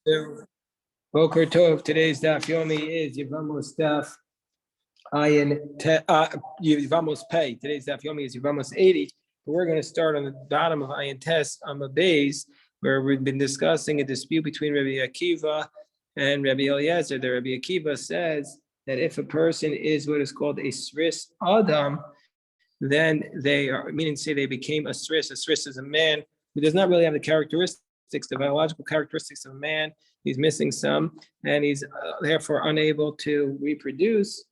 So, Boker Tov. Today's Daf Yomi is Yevamos Daf Yevamos Pay. Today's Daf Yomi is Yevamos 80. But we're going to start on the bottom of Ayin Tes on the base, where we've been discussing a dispute between Rabbi Akiva and Rabbi Eliezer. The Rabbi Akiva says that if a person is what is called a Sris Adam, then they are, meaning say they became a Sris. A Sris is a man who does not really have the characteristics, the biological characteristics of a man. He's missing some, and he's therefore unable to reproduce.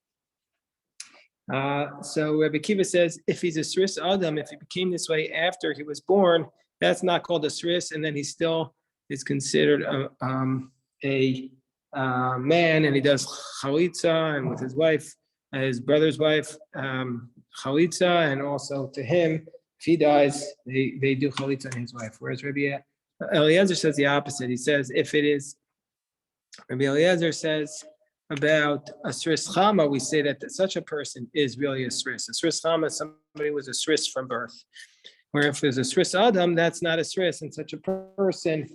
So Rabbi Akiva says, if he's a Sris Adam, if he became this way after he was born, that's not called a Sris, and then he still is considered a man, and he does chalitza, and with his wife, his brother's wife, chalitza, and also to him, if he dies, they do chalitza on his wife. Whereas Rabbi Eliezer says the opposite. He says if it is, Rabbi Eliezer says about a Sris Chama, we say that such a person is really a Sris. A Sris Chama is somebody who was a Sris from birth. Where if there's a Sris Adam, that's not a Sris, and such a person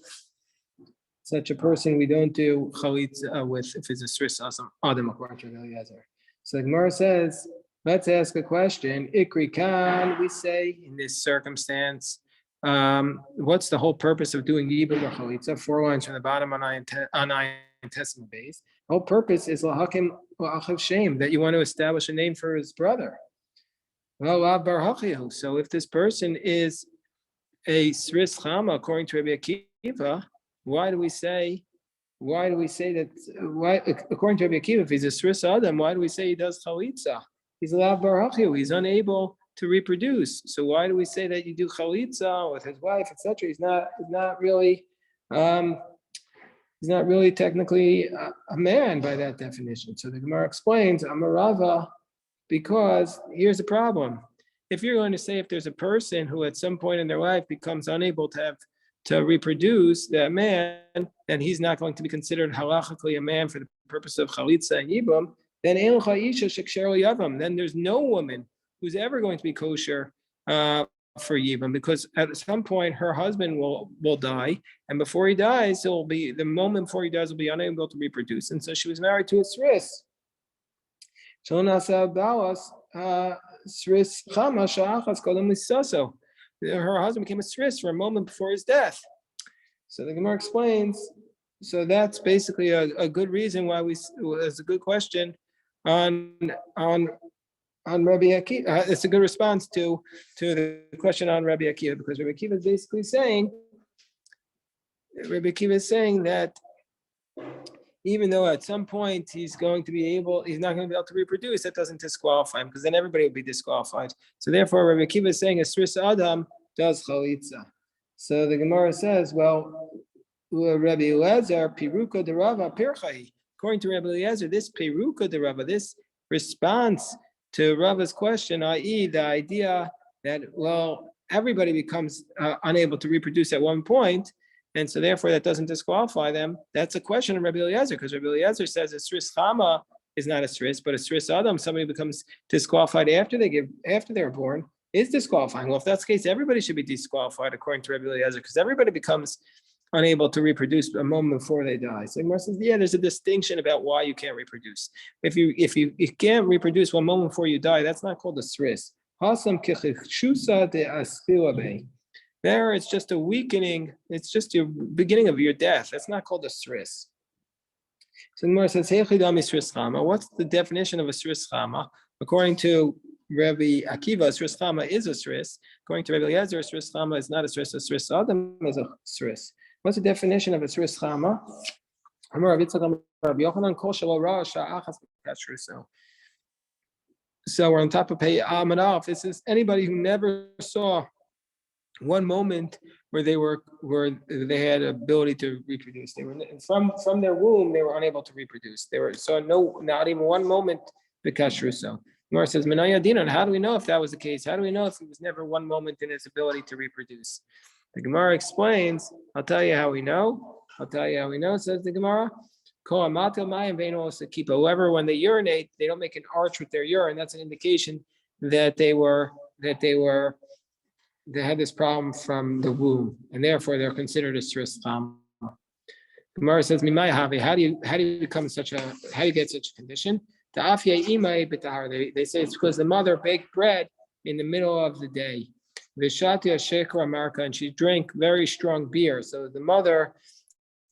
we don't do chalitza with if it's a Sris Adam, according to Rabbi Eliezer. So the Gemara says, let's ask a question. Ikri Khan, we say in this circumstance, what's the whole purpose of doing Yibum or Chalitza? 4 lines from the bottom on Ayin Testament base. The whole purpose is Lahakim La'achav Shem, that you want to establish a name for his brother. So if this person is a Sris Chama, according to Rabbi Akiva, why do we say that? Why, according to Rabbi Akiva, if he's a Sris Adam, why do we say he does Chalitza? He's Lav Barachiu. He's unable to reproduce. So why do we say that you do chalitza with his wife, etc.? He's not really technically a man by that definition. So the Gemara explains Amarava, because here's the problem. If you're going to say if there's a person who at some point in their life becomes unable to reproduce, that man, and he's not going to be considered halachically a man for the purpose of chalitza and yibum, then there's no woman who's ever going to be kosher for Yibam, because at some point her husband will die, and before he dies, will be unable to reproduce. And so she was married to a Sris. Her husband became a Sris for a moment before his death. So the Gemara explains, so that's basically a good reason why it's a good question on Rabbi Akiva. It's a good response to the question on Rabbi Akiva, because Rabbi Akiva is basically saying, that even though at some point he's not going to be able to reproduce, that doesn't disqualify him, because then everybody will be disqualified. So therefore, Rabbi Akiva is saying a Sris Adam does chalitza. So the Gemara says, well, Rabbi Eliezer, Piruka de Rava Pirchai. According to Rabbi Eliezer, this Piruka de Rava, this response to Rava's question, i.e., the idea that, well, everybody becomes unable to reproduce at one point, and so therefore that doesn't disqualify them. That's a question of Rabbi Eliezer, because Rabbi Eliezer says a Sris Chama is not a Sris, but a Sris Adam, somebody becomes disqualified after they're born, is disqualifying. Well, if that's the case, everybody should be disqualified according to Rabbi Eliezer, because everybody becomes unable to reproduce a moment before they die. So Gemara says, yeah, there's a distinction about why you can't reproduce. If you can't reproduce one moment before you die, that's not called a Sris. There, it's just a weakening. It's just your beginning of your death. That's not called a Sris. So Gemara says, what's the definition of a Sris Chama? According to Rabbi Akiva, a Sris Chama is a Sris. According to Rabbi Eliezer, a Sris Chama is not a Sris. A Sris Adam is a Sris. What's the definition of a Sris Chama? So we're on top of Pei Amanaf. This is anybody who never saw one moment where they had ability to reproduce. They were from their womb, they were unable to reproduce. Not even one moment b'kashruso. Gemara says, Menaya Dinan, how do we know if that was the case? How do we know if it was never one moment in his ability to reproduce? The Gemara explains, I'll tell you how we know, says the Gemara. However, when they urinate, they don't make an arch with their urine. That's an indication that they had this problem from the womb, and therefore they're considered a Sris Chama. Gemara says, "Mimai havi." How do you become how do you get such a condition? The afya imay b'tahar. They say it's because the mother baked bread in the middle of the day. Vishatia shekar America, and she drank very strong beer. So the mother,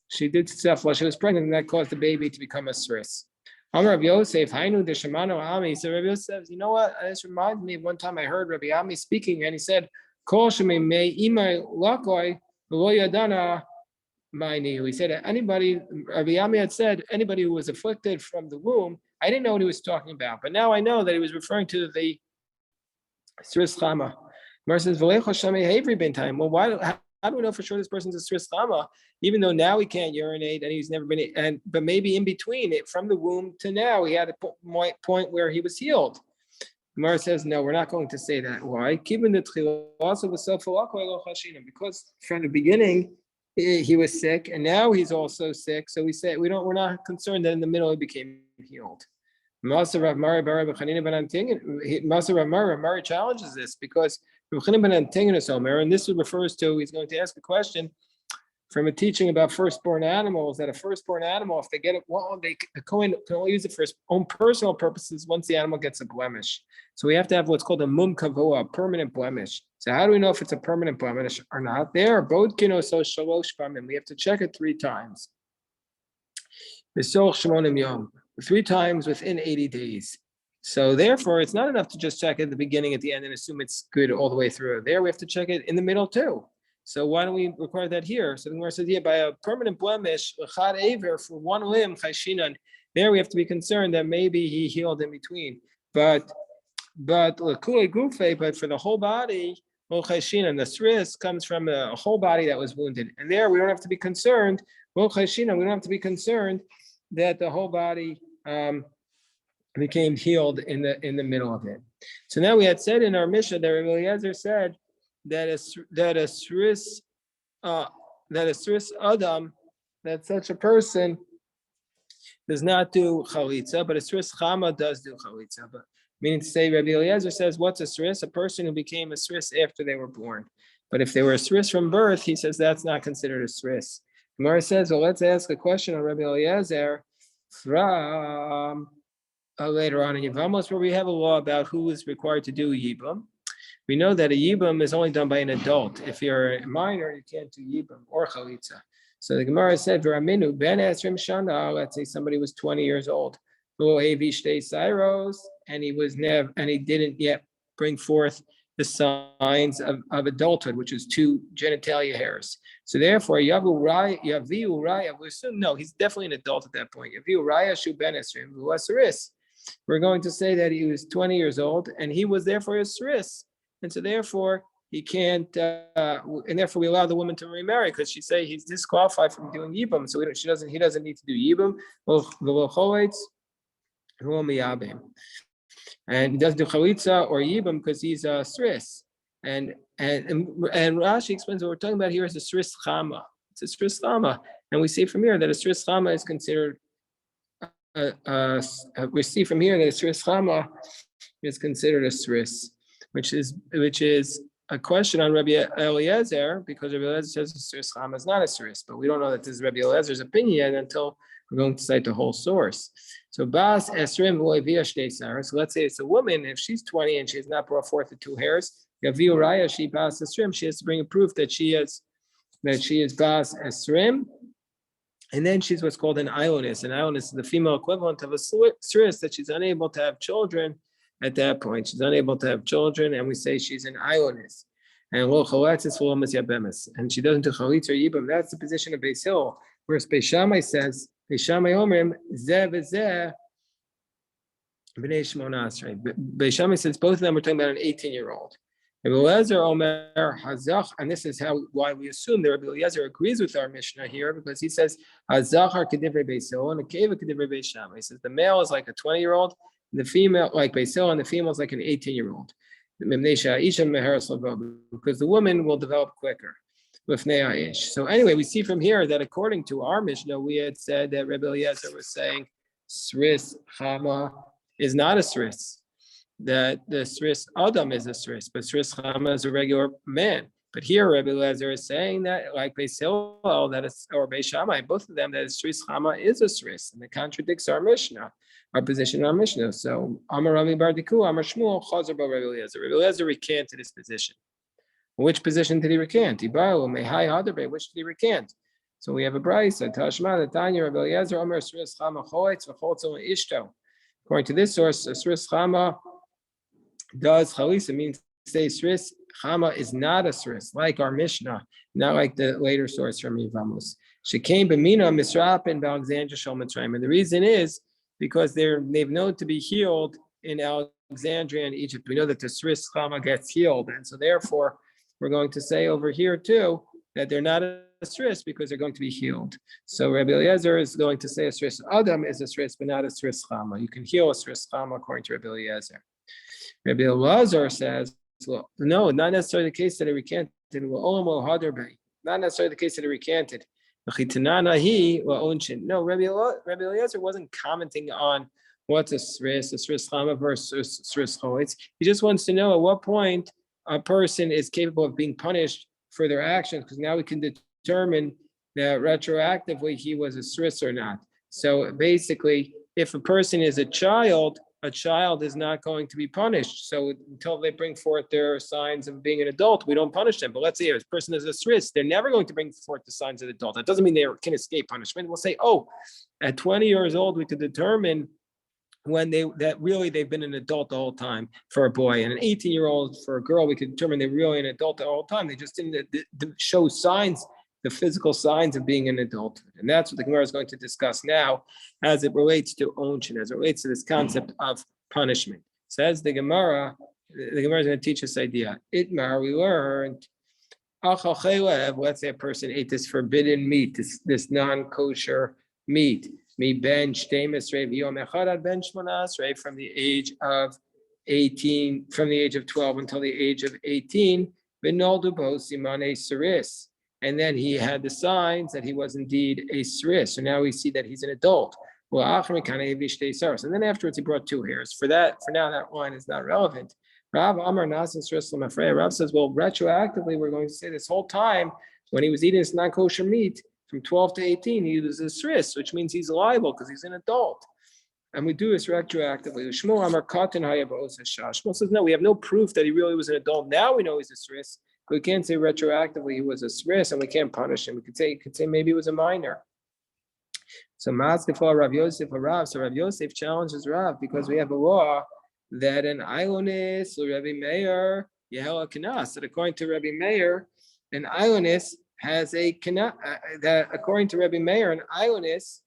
she did stuff while she was pregnant, and that caused the baby to become a sris. Amar Rabbi Yosef, Hainu deshamano ami. So Rabbi Yosef says, you know what? This reminds me of one time I heard Rabbi Ami speaking, and he said, "Kol shemei me imay lakoi v'lo yadana." He said, anybody, Rabbi Ami had said, anybody who was afflicted from the womb, I didn't know what he was talking about, but now I know that he was referring to the Sris Chama. Mar says, well, how do we know for sure this person's a Sris Chama, even though now he can't urinate and he's never been, but maybe in between it, from the womb to now, he had a point where he was healed. Gemara says, no, we're not going to say that. Why? Because from the beginning, he was sick, and now he's also sick. So we say we're not concerned that in the middle he became healed. Masa Rav Mari challenges this because and this refers to, he's going to ask a question from a teaching about firstborn animals, that a firstborn animal, if they get it, well, they can only use it for his own personal purposes once the animal gets a blemish. So we have to have what's called a mum kavua, a permanent blemish. So how do we know if it's a permanent blemish or not? There, bodkino so shalosh pamim. We have to check it 3 times. Misoch shmonim yom, 3 times within 80 days. So therefore, it's not enough to just check at the beginning, at the end, and assume it's good all the way through. There, we have to check it in the middle too. So why don't we require that here? So the Gemara says, yeah, by a permanent blemish, for 1 limb, chayshinan, there we have to be concerned that maybe he healed in between. But for the whole body, the sris comes from a whole body that was wounded. And there we don't have to be concerned, we don't have to be concerned that the whole body became healed in the middle of it. So now we had said in our Mishnah that Rabbi Eliezer said that a sris adam, that such a person does not do chalitza, but a sris chama does do chalitza. But meaning to say, Rabbi Eliezer says, what's a sris? A person who became a sris after they were born. But if they were a sris from birth, he says that's not considered a sris. Gemara says, well, let's ask a question on Rabbi Eliezer from later on in Yevamos, where we have a law about who is required to do yibum. We know that a yibum is only done by an adult. If you're a minor, you can't do yibum or chalitza. So the Gemara said, "V'raminu ben esrim shana." Let's say somebody was 20 years old, and he didn't yet bring forth the signs of adulthood, which is 2 genitalia hairs. So therefore, Yaviu Raya, we assume no, he's definitely an adult at that point. Yaviu Raya shu ben esrim v'hu asaris. We're going to say that he was 20 years old and he was therefore a saris. And so therefore he can't, and therefore we allow the woman to remarry because she say he's disqualified from doing yibum. So he doesn't need to do yibum. And he doesn't do chalitza or yibum because he's a sris. And Rashi explains what we're talking about here is a sris chama. It's a sris chama. And we see from here that a sris chama is considered, we see from here that a sris chama is considered a sris. Which is a question on Rabbi Eliezer, because Rabbi Eliezer says a sris chama is not a sris, but we don't know that this is Rabbi Eliezer's opinion yet until we're going to cite the whole source. So bas esrim v'oivia shtei saras. So let's say it's a woman, if she's 20 and she has not brought forth the 2 hairs, yaviu raya she bas esrim, she has to bring a proof that she is bas esrim, and then she's what's called an ionis. An ionis is the female equivalent of a sris, that she's unable to have children. At that point, she's unable to have children, and we say she's an ionis. And and she doesn't do chalitz or yibam. That's the position of Beis Hill. Whereas Beis Shammai says, Beis Shammai omrim zeh v'zeh b'nei shmona asrei. Beis Shammai says both of them are talking about an 18-year-old. Rabbi Eliezer omer hazach, and this is why we assume that Rabbi Eliezer agrees with our Mishnah here, because he says hazachar kedivrei Beis Hill and a keva kedivrei Beis Shammai. He says the male is like a 20-year-old. The female, like Beis Hill, and the female is like an 18-year-old. Because the woman will develop quicker. So anyway, we see from here that according to our Mishnah, we had said that Rabbi Eliezer was saying sris chama is not a sris. That the sris adam is a sris, but sris chama is a regular man. But here Rabbi Eliezer is saying that, like Beis Hillel, that is, or Beis Shammai, both of them, that Sris Chama is a Sris, and it contradicts our Mishnah, our position in our Mishnah. So Amar Rami Bar Diku, Amar Shmuel, Chazer Bar Rabbi Eliezer. Rabbi Eliezer recanted his position. Which position did he recant? Ibaru Mehai Hadarbe. Which did he recant? So we have a brayso. Tashma the Tanya Rabbi Eliezer Amar Sris Chama Choetz v'Choltzo Ishto. According to this source, Sris Chama does Chalisa, means say Sris Chama is not a Sris, like our Mishnah, not like the later source from Yevamos. She came B'mina Misrap and Alexandria Shal Mitzrayim. And the reason is because they've known to be healed in Alexandria and Egypt. We know that the Sris Chama gets healed, and so therefore we're going to say over here too that they're not a Sris because they're going to be healed. So Rabbi Eliezer is going to say a Sris Adam is a Sris, but not a Sris Chama. You can heal a Sris Chama according to Rabbi Eliezer. Rabbi Eliezer says, well, no, not necessarily the case that he recanted. Not necessarily the case that he recanted. No, Rabbi Eliezer wasn't commenting on what's a Sris Chama versus Sris Choetz. He just wants to know at what point a person is capable of being punished for their actions, because now we can determine that retroactively he was a Sris or not. So basically, if a person is a child is not going to be punished. So until they bring forth their signs of being an adult, we don't punish them. But let's say if a person is a Sris, they're never going to bring forth the signs of the adult. That doesn't mean they can escape punishment. We'll say, oh, at 20 years old, we could determine when they've been an adult the whole time for a boy, and an 18-year-old for a girl, we could determine they're really an adult the whole time. They just didn't show signs, the physical signs of being an adult. And that's what the Gemara is going to discuss now as it relates to Onshin, as it relates to this concept of punishment. Says the Gemara is going to teach this idea. Itmar, we learned, let's say a person ate this forbidden meat, this non-kosher meat. Ben from the age of 18, from the age of 12 until the age of 18, and then he had the signs that he was indeed a Sris. So now we see that he's an adult. And then afterwards he brought 2 hairs. For now that one is not relevant. Rav says, well, retroactively we're going to say this whole time when he was eating this non-kosher meat, from 12 to 18, he was a Sris, which means he's liable because he's an adult. And we do this retroactively. Shmuel says, no, we have no proof that he really was an adult. Now we know he's a Sris. We can't say retroactively he was a Sris, and we can't punish him. We could say maybe he was a minor. So Rav Yosef or Rav. So Rav Yosef challenges Rav because we have a law that an Ilonis or Rabbi Meir Yehela Kanas. That according to Rabbi Meir, an Ilonis has a that according to Rabbi Meir, an Ilonis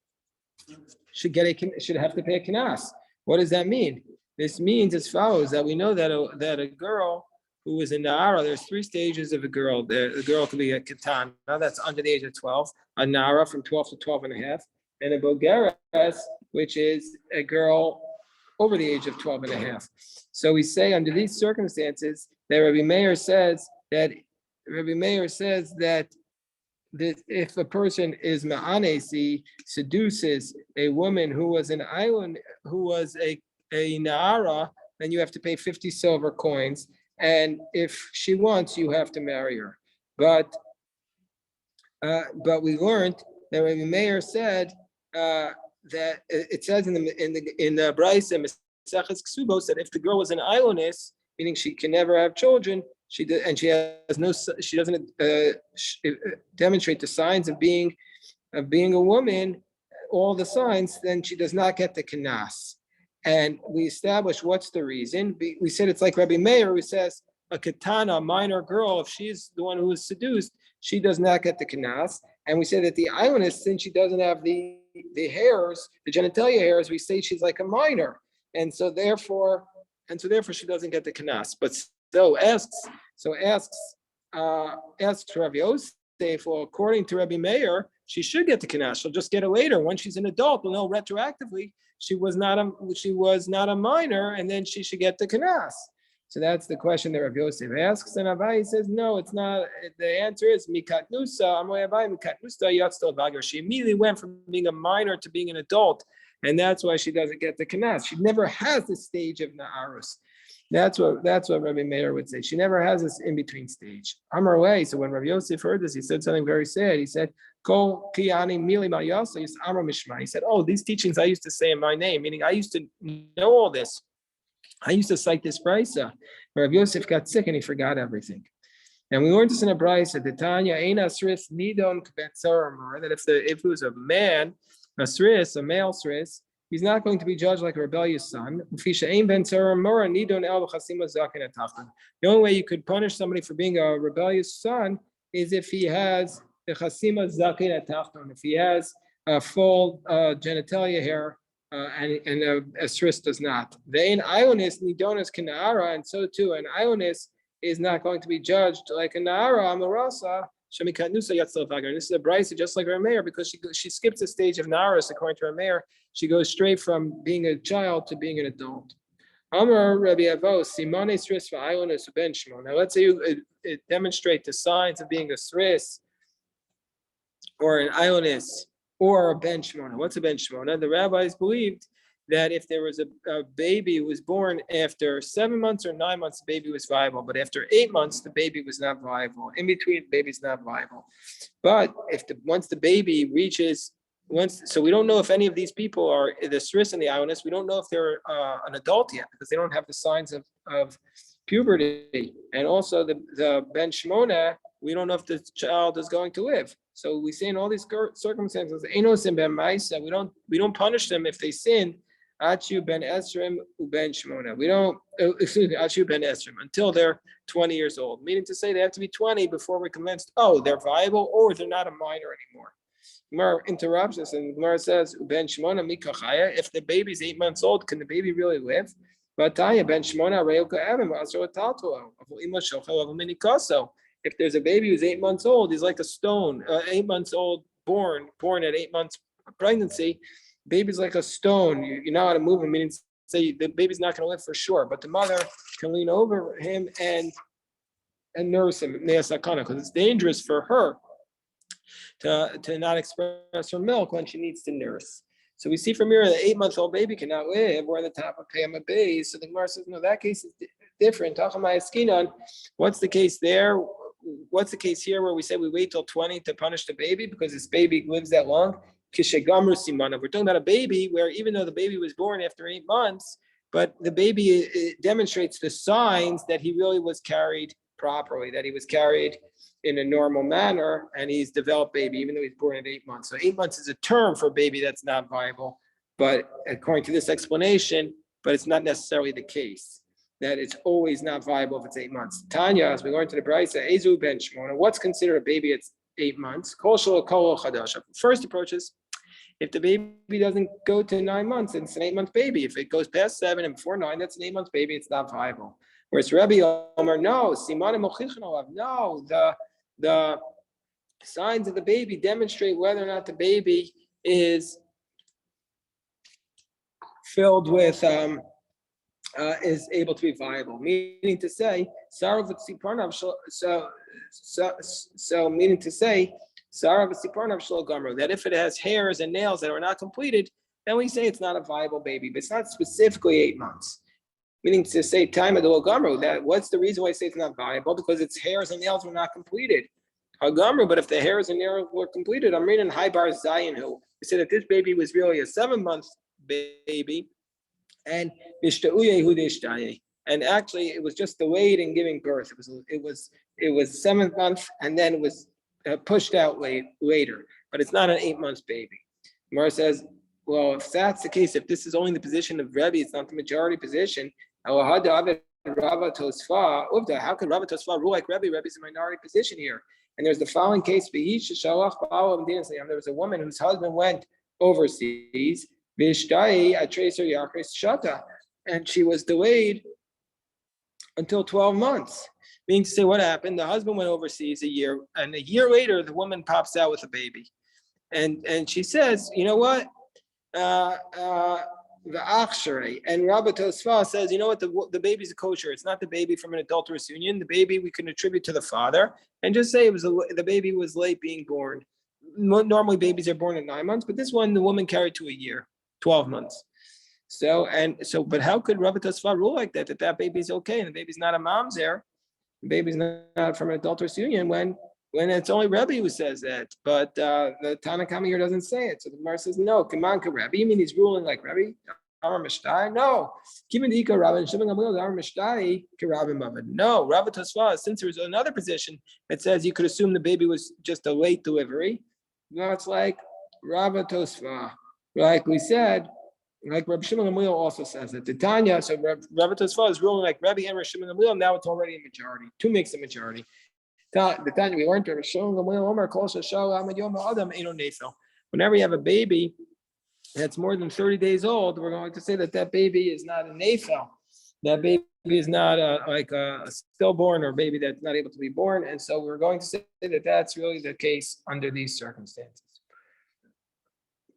should have to pay a kanas. What does that mean? This means as follows: that we know that a girl who is a nara, there's 3 stages of a girl. The girl could be a katan, now that's under the age of 12, a nara from 12 to 12 and a half, and a bogeres, which is a girl over the age of 12 and a half. So we say under these circumstances that Rabbi Meir says that if a person is ma'anesi, seduces a woman who was an island, who was a na'ara, then you have to pay 50 silver coins. And if she wants, you have to marry her. But we learned that Rabbi Meir said that it says in the Brayso Maseches Ksubos that if the girl was an ilonis, meaning she can never have children, she doesn't demonstrate the signs of being a woman, all the signs, then she does not get the kanas. And we established what's the reason. We said it's like Rabbi Meir, who says a katana, a minor girl, if she's the one who was seduced, she does not get the kanas. And we said that the ilonis, since she doesn't have the hairs, the genitalia hairs, we say she's like a minor, and so therefore she doesn't get the kanas. But asks Rav Yosef, well, according to Rabbi Meir, she should get the kanas. She'll just get it later. When she's an adult, we'll know retroactively she was not a minor, and then she should get the kanas. So that's the question that Rav Yosef asks, and Abai says, no, it's not. The answer is mikatnusa. Amoy Abai mikatnusa yatzto vagar. She immediately went from being a minor to being an adult, and that's why she doesn't get the kanas. She never has the stage of na'arus. That's what Rabbi Meir would say. She never has this in between stage. Amar way. So when Rabbi Yosef heard this, he said something very sad. He said, "Kol kiani mili ma'yasa yis amar mishma." He said, "Oh, these teachings I used to say in my name, meaning I used to know all this. I used to cite this brisa." Rabbi Yosef got sick and he forgot everything. And we learned this in a brisa, the Tanya Ein Asris Nidon Kbetzarim, that if it was a man, a sris, a male sris, he's not going to be judged like a rebellious son. The only way you could punish somebody for being a rebellious son is if he has the chasima zakin atachton, if he has a full genitalia hair, and a sris does not. The ein ionis nidonas kinara, and so too an ionis is not going to be judged like a Na'ara Amarasa Shemikatnusa Yatzalvagar. This is a brisa just like her mayor because she skips the stage of Na'aras according to her mayor. She goes straight from being a child to being an adult. Amar Rabbi Yevamos Simone Sris v'Ionis Ben Shimon. Now let's say you demonstrate the signs of being a Sris or an Ionis or a Ben Shimon. What's a Ben Shimon? The rabbis believed that if there was a baby who was born after 7 months or 9 months, the baby was viable. But after 8 months, the baby was not viable. In between, the baby's not viable. But once the baby reaches, so we don't know if any of these people are the Sris and the Ionis. We don't know if they're an adult yet because they don't have the signs of puberty. And also the Ben Shmona, we don't know if the child is going to live. So we say in all these circumstances, we don't punish them if they sin. Achu ben Esrim uben Shmona. We don't, Achu ben Esrim, until they're 20 years old. Meaning to say they have to be 20 before we're convinced, oh, they're viable or they're not a minor anymore. Gemara interrupts us and Gemara says, uben Shmona mikachaya. If the baby's 8 months old, can the baby really live? If there's a baby who's 8 months old, he's like a stone, 8 months old, born at 8 months pregnancy. Baby's like a stone. You know how to move him, meaning say the baby's not going to live for sure, but the mother can lean over him and nurse him, because it's dangerous for her to not express her milk when she needs to nurse. So we see from here that 8-month-old baby cannot live. We're on the top of Kayama Bay. So the Gemara says, no, that case is different. What's the case there? What's the case here where we say we wait till 20 to punish the baby because this baby lives that long? We're talking about a baby where even though the baby was born after 8 months, but the baby demonstrates the signs that he really was carried properly, that he was carried in a normal manner, and he's developed baby, even though he's born at 8 months. So 8 months is a term for a baby that's not viable, but according to this explanation, but it's not necessarily the case that it's always not viable if it's 8 months. Tanya, as we learned to the Brisa, Ezu ben Shmona, what's considered a baby at 8 months? First approach is, if the baby doesn't go to 9 months, it's an 8-month baby. If it goes past 7 and before 9, that's an 8-month baby. It's not viable. Whereas Rabbi Omer, no, the signs of the baby demonstrate whether or not the baby is filled with, is able to be viable. Meaning to say, meaning to say, that if it has hairs and nails that are not completed, then we say it's not a viable baby, but it's not specifically 8 months. Meaning to say, time of the Gamru, that what's the reason why I say it's not viable? Because its hairs and nails were not completed. Gamru, but if the hairs and nails were completed, I'm reading Haibar Zayinhu. He said that this baby was really a 7-month baby, and actually it was just delayed in giving birth. It was 7th month, and then it was pushed out later, but it's not an 8 months baby. Gemara says, well, if that's the case, if this is only the position of Rebbe, it's not the majority position. How could Rava Tosfa rule like Rebbe? Rebbe's a minority position here. And there's the following case: there was a woman whose husband went overseas, and she was delayed until 12 months. Meaning to say, what happened? The husband went overseas a year, and a year later, the woman pops out with a baby, and she says, you know what? The Achshere, and Rabbi Tosfa says, you know what? The baby's a kosher. It's not the baby from an adulterous union. The baby we can attribute to the father, and just say the baby was late being born. Normally, babies are born at 9 months, but this one, the woman carried to a year, 12 months. But how could Rabbi Tosfa rule like that? That baby's okay and the baby's not a mamzer, the baby's not from an adulterous union when it's only Rebbe who says that. But the Tanna Kama here doesn't say it. So the Gemara says no. Come on, Rebbe. You mean he's ruling like Rebbe? Amar Mishtai? No. Kimin Dika Rabbi and Shimon Gamliel Amar Mishtai Rabbi Mavad. No. Rabbi Tosfa, since there's another position that says you could assume the baby was just a late delivery. No, it's like Rabbi Tosfa. Like we said, like Rabbi Shimon Gamliel also says that the Tanya. So Rabbi Tosfa is ruling like Rabbi and Rabbi Shimon Gamliel. Now it's already a majority. Two makes a majority. The Tanya we learned Rabbi Shimon Gamliel Omer Kol Shashal Amad Yom Adam Eino Nefel. Whenever you have a baby that's more than 30 days old, we're going to say that baby is not a nefel. That baby is not like a stillborn or baby that's not able to be born. And so we're going to say that that's really the case under these circumstances.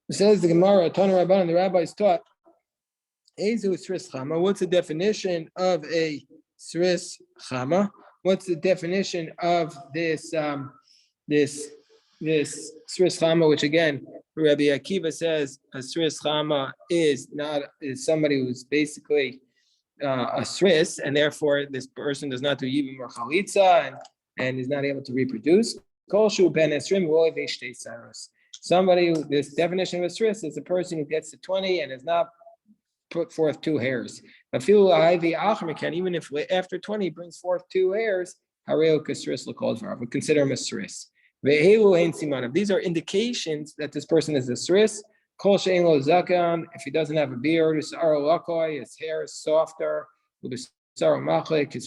It says the Gemara, Tana Rabban, the rabbis taught, Ezu Sris Chama. What's the definition of a Sris Chama? What's the definition of this Sris Chama, which again, Rabbi Akiva says a Sris Chama is somebody who's basically a Sris, and therefore this person does not do Yibum or Chalitza and is not able to reproduce. Kolshu ben Esrim Roy Veshtei Saros. Somebody who, this definition of a Sris is a person who gets to 20 and has not put forth 2 hairs. Even if after 20 he brings forth 2 hairs, we consider him a Sris. These are indications that this person is a Sris. If he doesn't have a beard, his hair is softer, his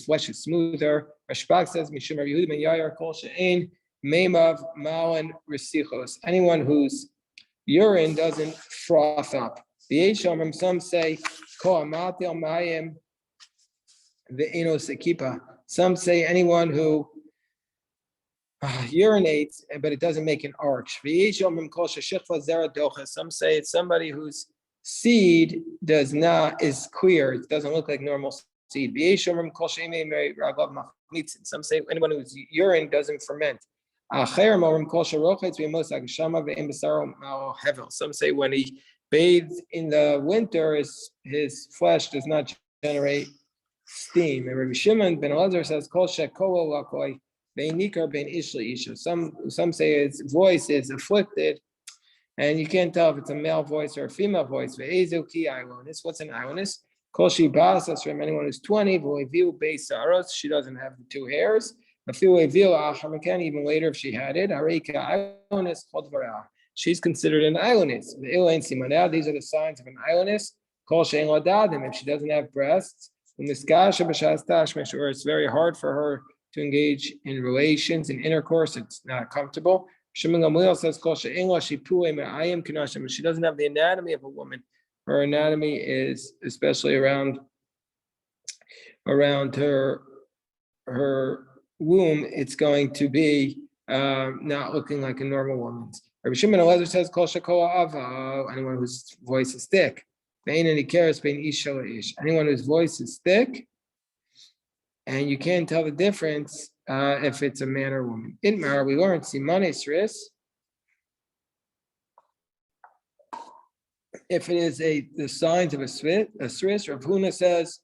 flesh is smoother. Rashbag says, anyone whose urine doesn't froth up. Some say, some say anyone who urinates, but it doesn't make an arch. Some say it's somebody whose seed is clear, it doesn't look like normal seed. Some say anyone whose urine doesn't ferment. Some say when he bathes in the winter, his flesh does not generate steam. And Rabbi Shimon ben Elazar says, some say his voice is afflicted, and you can't tell if it's a male voice or a female voice. What's an ionis? From anyone who's 20, she doesn't have the 2 hairs. Even later if she had it, she's considered an ionis. These are the signs of an ionis. If she doesn't have breasts, or it's very hard for her to engage in relations, in intercourse, it's not comfortable. Shimon Gamliel says, she doesn't have the anatomy of a woman. Her anatomy is, especially around her womb, it's going to be not looking like a normal woman's. Rabbi Shimon Elazar says, anyone whose voice is thick. Anyone whose voice is thick, and you can't tell the difference if it's a man or woman. In Mara, we learned Simane Sris. If it is the signs of a Sris, Rav Huna says,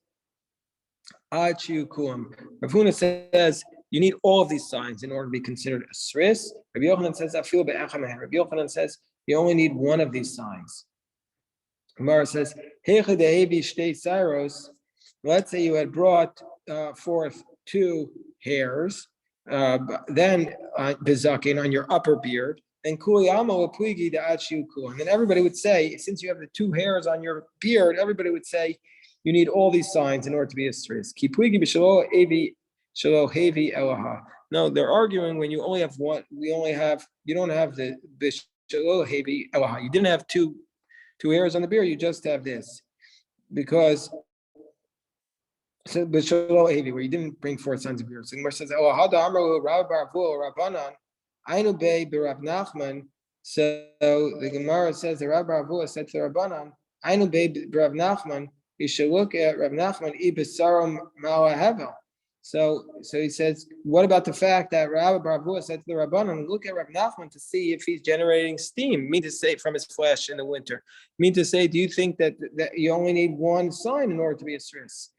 Achiu Kuam. Rav Huna says, you need all of these signs in order to be considered a Sris. Rabbi Yochanan says, Afil be'achamehem. Rabbi Yochanan says, you only need one of these signs. Gemara says, let's say you had brought forth 2 hairs, then bezakin on your upper beard, and then everybody would say, since you have the 2 hairs on your beard, everybody would say you need all these signs in order to be a Sris. No, they're arguing when you only have one. You don't have the you didn't have 2 hairs on the beard. You just have this because. Where you didn't bring forth signs of beard. So the Gemara says, so the Gemara says the Rabbi Avua said to the Rabbanan, Ainu Bei Rav Nachman, you should look at Rav Nachman, Ibesarum Ma'ahevel. So he says, what about the fact that Rabbi Bar Avuha said to the Rabbanan, look at Rabbi Nachman to see if he's generating steam, mean to say from his flesh in the winter. Mean to say, do you think that you only need one sign in order to be a Sris?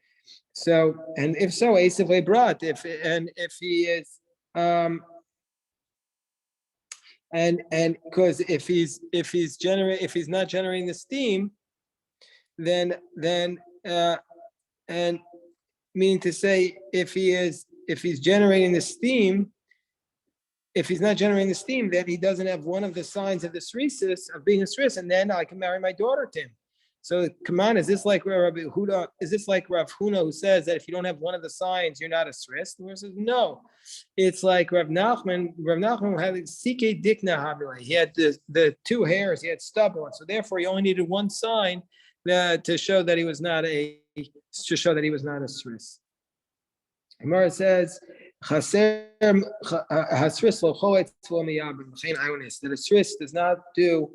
So, and if so, Esav Lebrat, if he is, and because if he's not generating the steam, then and meaning to say, if he's generating the steam, if he's not generating the steam, then he doesn't have one of the signs of the srisis of being a sris, and then I can marry my daughter to him. So come on, is this like Rabbi Huda? Is this like Rav Huna who says that if you don't have one of the signs, you're not a sris? The Gemara says no. It's like Rav Nachman. Rav Nachman had sike dikna habile. He had the two hairs. He had stubble, so therefore he only needed one sign to show that he was not a sris. Gemara says that a sris does not do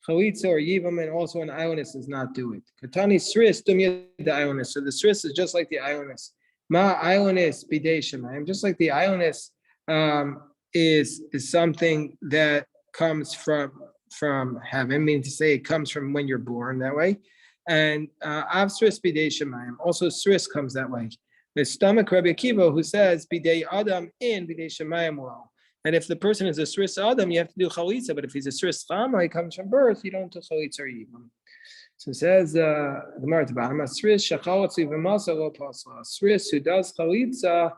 chalitza or yivam, and also an ionis does not do it. Katani sris dumya the ionis. So the sris is just like the ionis. Ma ionis bidei shemayim. Just like the ionis is something that comes from heaven, meaning to say it comes from when you're born that way. And av sris bidei shemayim. Also sris comes that way. The stomach Rabbi Akiva who says bidei adam in bidei shemayim well. And if the person is a sris adam, you have to do chalitza. But if he's a sris chama, he comes from birth, you don't do chalitza or yivam. So it says the Gemara at the bottom, a sris shachalotz yivamasa lo pasla. A sris who does chalitza,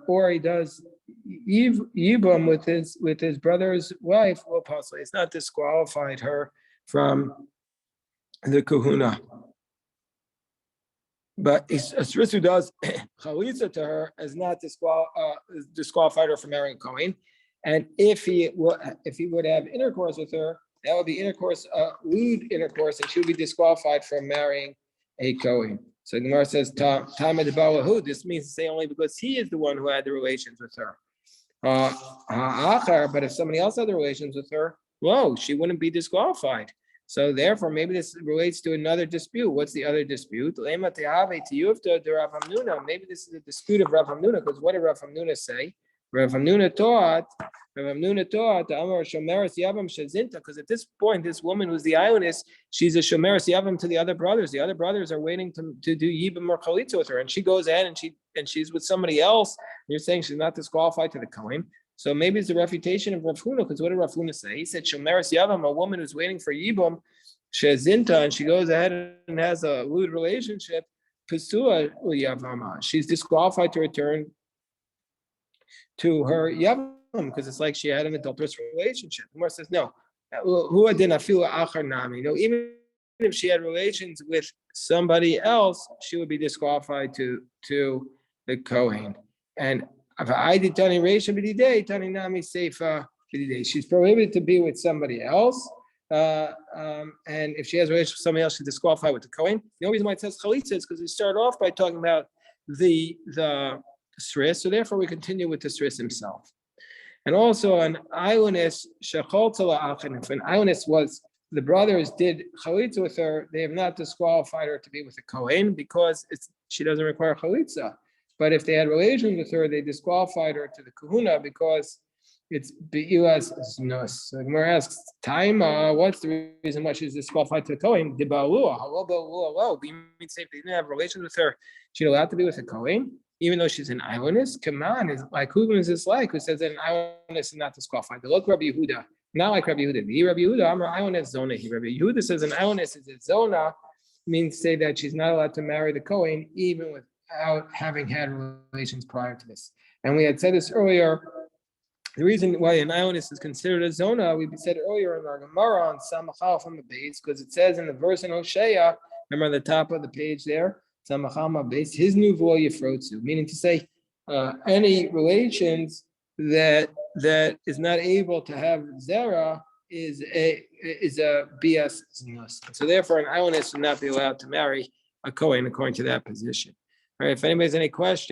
or he does yivam with his brother's wife, lo pasla. It's not disqualified her from the kahuna. But a sris who does chalitza to her has not disqualified her from marrying a kohen. And if he would have intercourse with her, that would be intercourse, lewd intercourse, and she would be disqualified from marrying a kohen. So the Gemara says, this means to say only because he is the one who had the relations with her. But if somebody else had the relations with her, she wouldn't be disqualified. So therefore, maybe this relates to another dispute. What's the other dispute? Maybe this is a dispute of Rav Hamnuna, because what did Rav Hamnuna say? Rav Hamnuna taught, because at this point, this woman who's the ionist, she's a shomeres yavam to the other brothers. The other brothers are waiting to do yibam or chalitza with her, and she goes ahead and she's with somebody else. You're saying she's not disqualified to the kohen. So maybe it's a refutation of Rav Huna, because what did Rav Huna say? He said, shomeres yavam, a woman who's waiting for yibam, shezinta, and she goes ahead and has a lewd relationship, pesua yavama. She's disqualified to return to her yavam, because it's like she had an adulterous relationship. The Gemara says, no. Even if she had relations with somebody else, she would be disqualified to the kohen. And she's prohibited to be with somebody else. And if she has a relationship with somebody else, she's disqualified with the kohen. The only reason why it says chalitza is because we start off by talking about the sris, so therefore we continue with the sris himself. And also an ionis shecholtala, if an ionis was the brothers did chalitza with her, they have not disqualified her to be with the kohen because she doesn't require chalitza. But if they had relations with her, they disqualified her to the kahuna because it's be'ilas znus. So the Gemara asks, Taima, what's the reason why she's disqualified to the kohen? Diba'alua, halal ba'alua. Do you mean say if they didn't have relations with her, she's allowed to be with a kohen, even though she's an ionist? Come on, is like who is this like? Who says that an ionist is not disqualified? They look Rabbi Yehuda, not like Rabbi Yehuda. The Rabbi Yehuda, I'm an ionist zona. Rabbi Yehuda says an ionist is a zona, means say that she's not allowed to marry the kohen even without having had relations prior to this. And we had said this earlier. The reason why an ionist is considered a zona, we said earlier in our Gemara on Samachal from the base, because it says in the verse in Hosea, remember on the top of the page there, Samachal base, his new vo yifrotzu, meaning to say any relations that is not able to have zera is a bias znus. So therefore, an ionist would not be allowed to marry a kohen according to that position. All right, if anybody has any questions.